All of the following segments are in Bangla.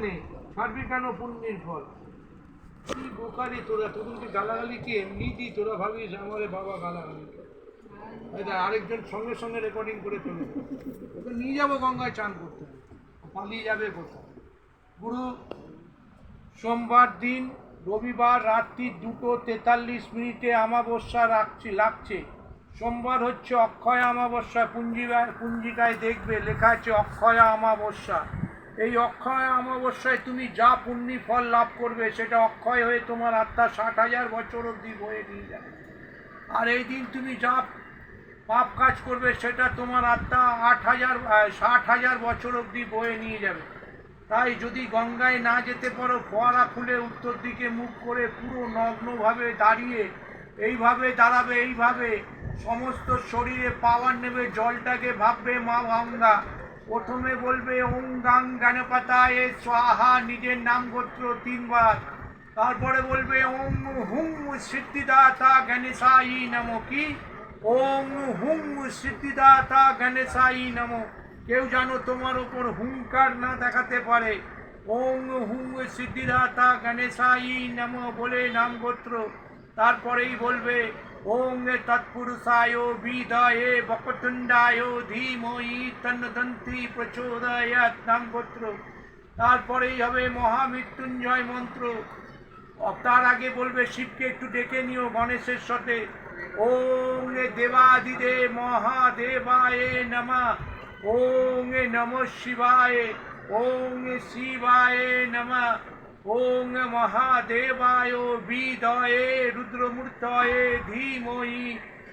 নে, ছাড়বি কেন পুণ্যের ফল? কি বোকারি তোরা, তোদেরকে গালাগালি কি এমনি দিই? তোরা ভাবিস আমারে বাবা গালাগালি। এটা আরেকজন সঙ্গে সঙ্গে রেকর্ডিং করে চলে যাবে, ওকে নিয়ে যাবো গঙ্গায় চান করতে, পালিয়ে যাবে কোথাও। গুরু, সোমবার দিন রবিবার রাত্রি 2:43 অমাবস্যা লাগছে। সোমবার হচ্ছে অক্ষয় অমাবস্যা। পুঞ্জিকায় দেখবে লেখা আছে অক্ষয় অমাবস্যা। এই অক্ষয় অমাবস্যায় তুমি যা পুণ্যি ফল লাভ করবে সেটা অক্ষয় হয়ে তোমার আত্মা 60,000 বছর অবধি বয়ে নিয়ে যাবে। আর এই দিন তুমি যা পাপ কাজ করবে সেটা তোমার আত্মা 60,000 বছর অবধি বয়ে নিয়ে যাবে। তাই যদি গঙ্গায় না যেতে পারো, ফোয়ারা খুলে উত্তর দিকে মুখ করে পুরো নগ্নভাবে দাঁড়িয়ে এইভাবে দাঁড়াবে, এইভাবে সমস্ত শরীরে পাওয়ার নেবে, জলটাকে ভাববে মা গঙ্গা। প্রথমে বলবে ওং গাং গণপতায় স্বাহা, নিজের নাম গোত্র 3 বার। তারপরে বলবে ওং হুং সিদ্ধিদাতা গণেশাই নমো। কি? ওং হুং সিদ্ধিদাতা গণেশাই নমো। কেউ যেন তোমার ওপর হুঙ্কার না দেখাতে পারে। ওং হুং সিদ্ধিদাতা গণেশাই নমো বলে নাম গোত্র। তারপরেই বলবে ওং তৎপুরুষায় বিদায়ে বকটুণ্ডায় ধীমহি তন্নদন্তি প্রচোদয়াৎ নাম গোত্র। তারপরেই হবে মহামৃত্যুঞ্জয় মন্ত্র। তার আগে বলবে শিবকে একটু ডেকে নিও গণেশের সাথে। ওং দেবাদিদেব মহাদেবায় নমঃ। ওং নমঃ শিবায়। ওং শিবায় নমঃ। ওং মহাদেবায় বিদয়ে রুদ্রমূর্তয়ে ধীমহি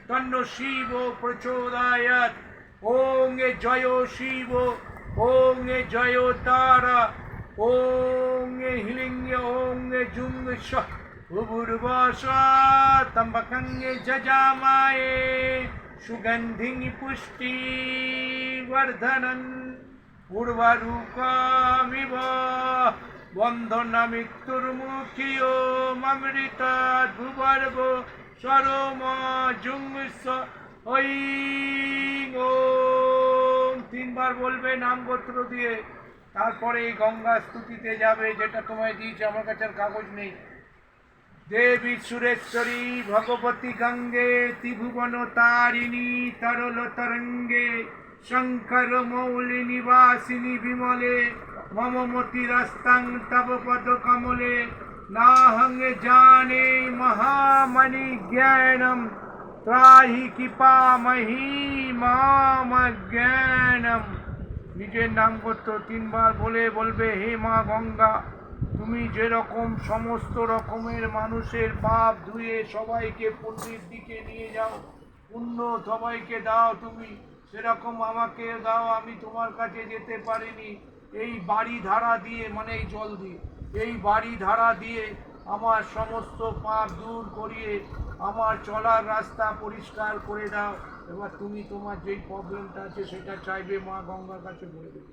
তন্ন শিব প্রচোদয়াৎ। ওং জয় শিব। ওং জয় তারা। ওং হিলিং ওং জুং ভূর্ভুবস্বঃ ত্র্যম্বকং যজামহে সুগন্ধিং পুষ্টিবর্ধনং উর্বারুকমিব বন্ধনমৃত্যুর্মুক্ষীয়মৃতাৎ ভূগর্ভ স্বরম জুংস ঐং ওম। 3 বার বলবে নাম গোত্র দিয়ে। তারপরে এই গঙ্গা স্তুতিতে যাবে, যেটা তোমায় দিয়েছে, আমার কাছে আর কাগজ নেই। দেবী সুরেশ্বরী ভগবতী গঙ্গে ত্রিভুবন তারিণী তরল তরঙ্গে শঙ্কর মৌলি নিবাসিনী বিমলে মম মতিরস্তাং তব পদ কমলে নাহং জানে মহামণি জ্ঞানম ত্রাহি কৃপামহি মাম জ্ঞানম। নিজের নাম গোত্র 3 বার বলে বলবে হে মা গঙ্গা, তুমি যেরকম সমস্ত রকমের মানুষের পাপ ধুয়ে সবাইকে পুণ্যের দিকে নিয়ে যাও, পুণ্য সবাইকে দাও, তুমি সেরকম আমাকে দাও। আমি তোমার কাছে যেতে পারিনি, এই বাড়ি ধারা দিয়ে, মানে এই জল দিয়ে, এই বাড়ি ধারা দিয়ে আমার সমস্ত পাপ দূর করিয়ে আমার চলার রাস্তা পরিষ্কার করে দাও। এবার তুমি তোমার যেই প্রবলেমটা আছে সেটা চাইবে, মা গঙ্গার কাছে বলে দেবে।